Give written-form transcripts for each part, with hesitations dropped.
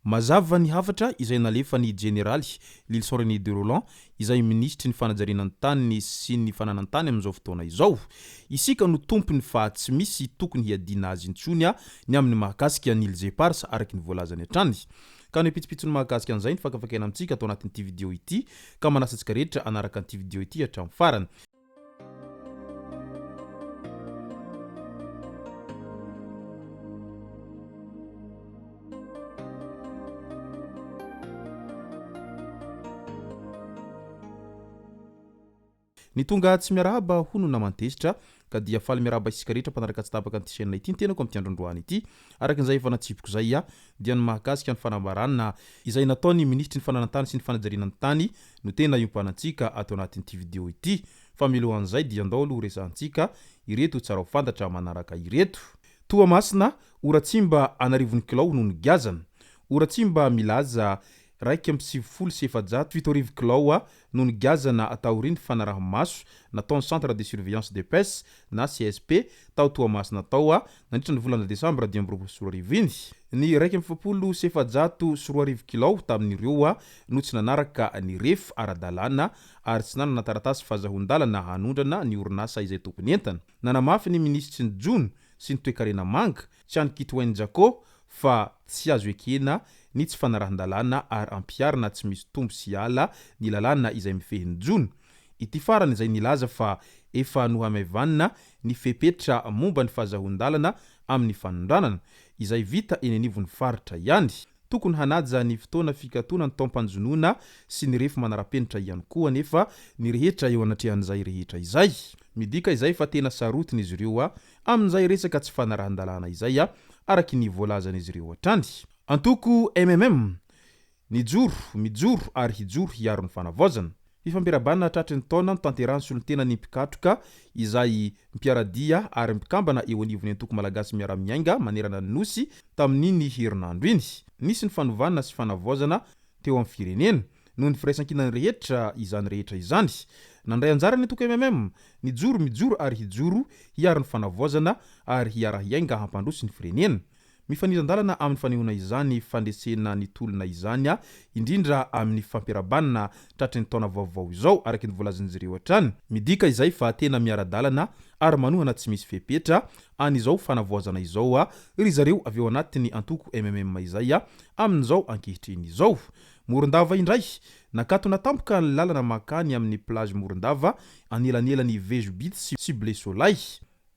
Mazava ny havatra izay nalefa ny Jeneraly Lylson de Roland izay ministry ny fanajariana ny tany sy ny fananantany amin'izao fotoana izao. Isika no tompony fa tsy misy tokony hiadina azy intsony ny amin'ny mahakasika ny Eparses araky ny voalazany hatrany. Ka ny pitsopitsony mahakasika an'izay ny fakafakena amintsika atao anatin'ity vidéo ity ka manasantsika rehetra anaraka an'ity vidéo ity hatramin'ny farany. Ny tonga tsy miarahaba hono namantezitra ka dia faly miarahaba isika rehetra mpanaraka tsy tapaka an'ity chaîne ity ny tenako amin'ity androandroany ity araka an'izay efa natsipiko zay dia ny mahakasika ny fanambarana izay nataony ministry ny fananantany sy ny fanajariana ny tany no tena iompana antsika atao anatin'ity vidéo ity. Fa milohan'izay dia andao aloha resantsika ireto tsara ho fantatra manaraka ireto. Toa masina oratsimba anarivon'ny kilao noho ny gazana. Oratsimba milaza 1,7 kilao noho ny gazana ataoriny fanaraha maso nataony centre de surveillance des pêches na CSP tao Toamasina tao nandritra ny volana Desambra 2024. Ny 1,7 kilao tamin'ireo no tsy nanaraka ny ref ara-dalàna ary tsy nanana taratasy fahazahon-dalana hanondrana ny orinasa izay tokony entana. Nanamafy ny ministry ny Jona sy ny toe-karena manga Chaine fa tsy azo ekena ny tsy fanarahan-dalàna ary ampiarina tsy misy tombo sy ala ny lalàna izay mifehin'ny Jona. Ity farany izay nilaza fa efa nohamevanina ny fepetra momba ny fahazahon-dalana amin'ny fanondranana izay vita eny anivon'ny faritra ihany. Tokony hanaja ny fotoana fikatona ny taom-panjonona sy ny refo manara-penitra ihany koa nefa ny rehetra eo anatrehan'izay rehetra izay. Midika izay fa tena sarotiny izy ireo amin'izay resaka tsy fanarahan-dalàna izay araky ny voalazan'izy ireo hatrany. Antoko mijoro ary hijoro hiaro ny fanavozana. Fifampiarabana tratry ny taona ny tanterahany solon-tena ny mpikatroka izay mpiaradia ary mpikambana eo anivon'ny antoko malagasy miara-miainga manerana ny nosy tamin'iny herinandro iny. Nisy ny fanovana sy fanavozana teo amin'ny firenena noho ny firaisan-kinany rehetra izany rehetra izany. Nandray anjara ny antoko mijoro ary hijoro hiaro ny fanavozana ary hiara-hiainga hampandroso ny firenena. Mifanizan-dalana amin'ny fanehoana izany fandresena ny tolona izany indrindra amin'ny fampiarabanana tratry ny taona vaovao izao araky ny voalazan'izy ireo hatrany. Midika izay fa tena miara-dalana ary manohana tsy misy fepetra an'izao fanavoazana izao ry zareo avy eo anatiny antoko izay amin'izao ankehitriny izao. Morondava indray nakatona tampoka ny lalana makany amin'ny plage Morondava anelanelan'ny Vezobity sy Blé Soleil.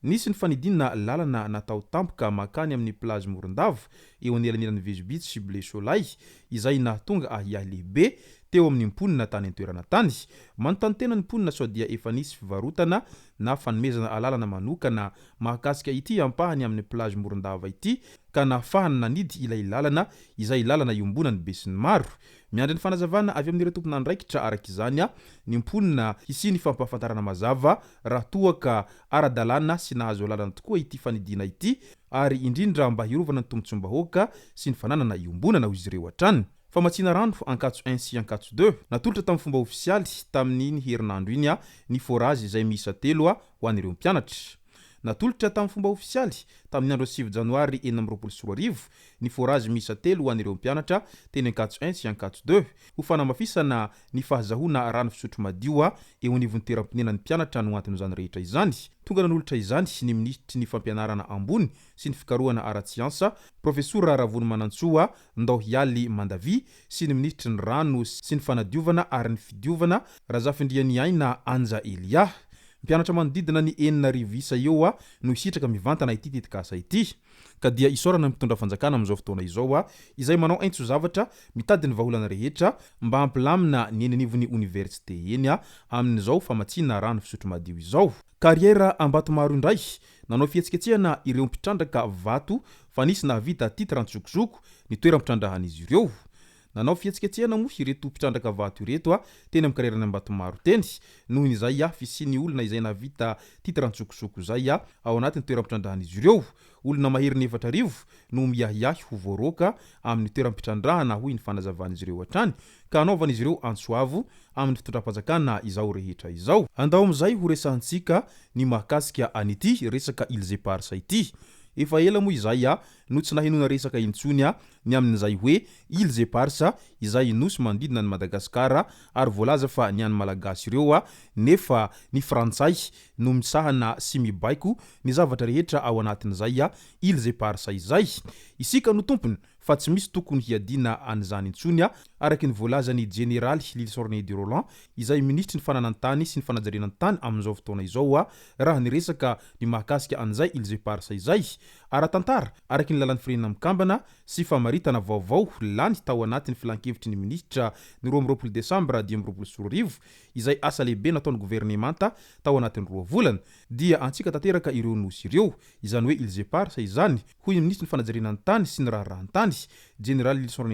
Nisy ny fanidinana lalana natao tampoka makany amin'ny plage Morondava eo anelanelan'ny Vezobity sy Blé Soleil izay nahatonga ahiahy lehibe teo amin'ny mponina tany an-toerana tany. Manontany tena ny mponina sao dia efa nisy fivarotana na fanomezana alalana manokana mahakasika ity ampahany amin'ny plage Morondava ity ka nahafahany nanidy ilay lalana izay lalana iombonany be sy ny maro. Miandry ny fanazavana avy amin'ireo tompon'andraikitra araka izany ny mponina hisy ny fampahafantarana mazava raha toaka ara-dalàna sy nahazo lalana tokoa ity fanidina ity ary indrindra mba hirovana ny tombotsom-bahoaka sy ny fananana iombonana ho izy ireo hatrany. Famatsiana rano ankatso 1 sy ankatso 2 natolotra tamin'ny fomba ofisialy tamin'iny herinandro iny ny forage izay miisa 3 ho an'ireo mpianatra. Natolotra tamin'ny fomba ofisialy tamin'ny andro 7 janoary 2024 ny forage miisa 3 ho an'ireo mpianatra teny ankatso 1 sy ankatso 2 ho fanamafisana ny fahazahoana rano fisotro madio eo anivon'ny toeram-ponenan'ny mpianatra no anton'izany rehetra izany. Tonga nanolotra izany ny ministry ny fampianarana ambony sy ny fikarohana ara-tsiansa profesora Ravony Manantsoa Ndao Hialy Mandavi sy ny ministry ny rano sy ny fanadiovana ary ny fidiovana Razafindriany aina Anja Elia. Mpianatra manodidina ny 9,000 isa eo no isitraka mivantana ity tetikasa ity. Ka dia isorana mitondra fanjakana amin'izao fotoana izao izay manao aintso zavatra mitady ny vahaolana rehetra mba hampilamina ny eny anivon'ny université eny amin'izao famatsiana rano fisotro madio izao. Kariera Ambatomaro indray nanao fihetsiketsehana ireo mpitrandraka vato fa nisy nahavita titra antsokosoko ny toeram-pitrandrahan'izy ireo. Nanao fihetsiketsehana moa ireto mpitrandraka vato ireto teny amin'ny karierany Ambatomaro teny noho izay fisiny olona izay nahavita titra antsokosoko zay ao anatin'ny toeram-pitrandrahan'izy ireo. Olona maherin'ny 4,000 no miahiahy ho voaroka amin'ny toeram-pitrandrahana hoy ny fanazavan'izy ireo hatrany ka anaovan'izy ireo antsoavo amin'ny fitondram-panjakana izao rehetra izao. Andao amin'izay ho resantsika ny mahakasika an'ity resaka Eparses ity. efa ela moa izay no tsy nahenona resaka intsony ny amin'izay hoe Iles Eparses izay nosy manodidina ny Madagasikara ary voalaza fa ny any malagasy ireo nefa ny frantsay no misahana sy mibaiko ny zavatra rehetra ao anatin'izay Iles Eparses izay isika no tompony fa tsy misy tokony hiadina an'izany intsony araky ny voalazany Jeneraly Lylson izay ministry ny fananantany sy ny fanajarenantany amin'izao fotoana izao raha ny resaka ny mahakasika an'izay Iles Eparses izay ara-tantara araky ny lalan'ny firenena mikambana sy famaritana vaovao lany tao anatin'ny filan-kevitry ny ministra ny 20 Desambra 2024 izay asa lehibe nataon'ny gouvernemanta tao anatin'ny 2 volana dia antsika tanteraka ireo nosy ireo izany hoe Iles Eparses izany hoy ny ministry ny fanajarenantany sy ny raharahantany Jeneraly Lylson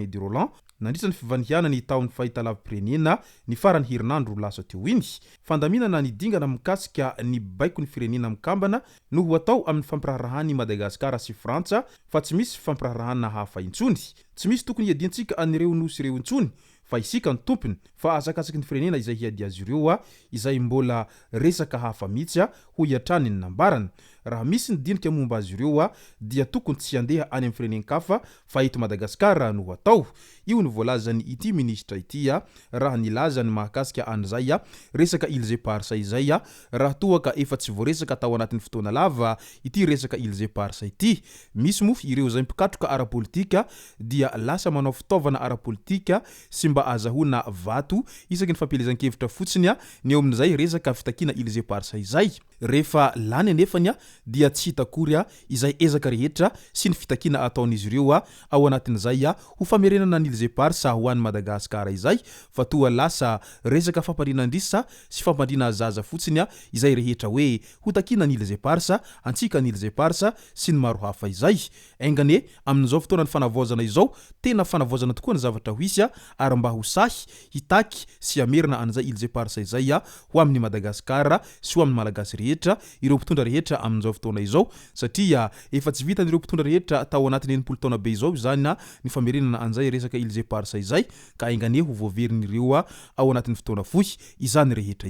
nandritra ny fivanihanany taon'ny fahitalavim-pirenena ny farany herinandro lasa teo iny fandaminana ny dingana mikasika ny baiko ny firenena mikambana no ho atao amin'ny fampiraharahan'ny Madagasikara sy Frantsa fa tsy misy fampiraharahanna hafa intsony tsy misy tokony hiadiantsika an'ireo nosy ireo intsony fa isika ny tompony fa azakasaky ny firenena izay hiady azy ireo izay mbola resaka hafa mihitsy ho hiatrany ny nambarana raha misy ny dinika momba azy ireo dia tokony tsy handeha any amin'ny firenenkafa fa eto Madagasikara no atao io ny voalazany ity ministra ity raha nilaza ny mahakasika an'izay resaka Iles Eparses izay raha toaka efa tsy voaresaka tao anatin'ny fotoana lava ity resaka Iles Eparses ity misy moa ireo zay mpikatroka ara-politika dia lasa manao fitaovana ara-politika sy mba azahona vato isaky ny fampielezan-kevitra fotsiny ny eo amin'izay resaka fitakiana Iles Eparses izay rehefa lany anefany dia tsy hita akory izay ezaka rehetra sy ny fitakiana ataon'izy ireo ao anatin'izay ho famerenana ny Iles Eparses ho an'ny Madagasikara izay fa toa lasa resaka fampandrinan-drisa sy fampandrina zaza fotsiny izay rehetra hoe ho takiana ny Iles Eparses antsika ny Iles Eparses sy ny maro hafa izay engane amin'izao fotoana ny fanavozana izao tena fanavozana tokoa ny zavatra ho isy ary mba ho sahy hitaky sy amerina an'izay Iles Eparses izay ho amin'ny Madagasikara sy ho amin'ny malagasy rehetra ireo mpitondra rehetra amin'izao fotoana izao satria efa tsy vita ireo mpitondra rehetra tao anatin'ny 80 taona be izao izany ny famerenana an'izay resaka Iles Eparses izay ka engane ho voaverin'ireo ao anatin'ny fotoana fohy izany rehetra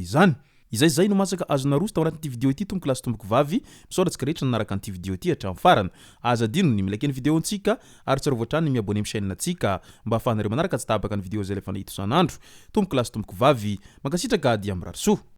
izay no masaka azona roso tao anatin'ity vidéo ity tomboko lasy tomboko vavy misaoratsika rehetra nanaraka an'ity vidéo ity hatramin'ny farany aza dino ny milaiky ny vidéo antsika ary tsara voatrany miabone amin'ny chaîne antsika mba ahafahanareo manaraka tsy tabaka ny vidéo zay lefa nahita isan'andro tomboko lasy tomboko vavy mankasitraka dia amin'ny rahasoa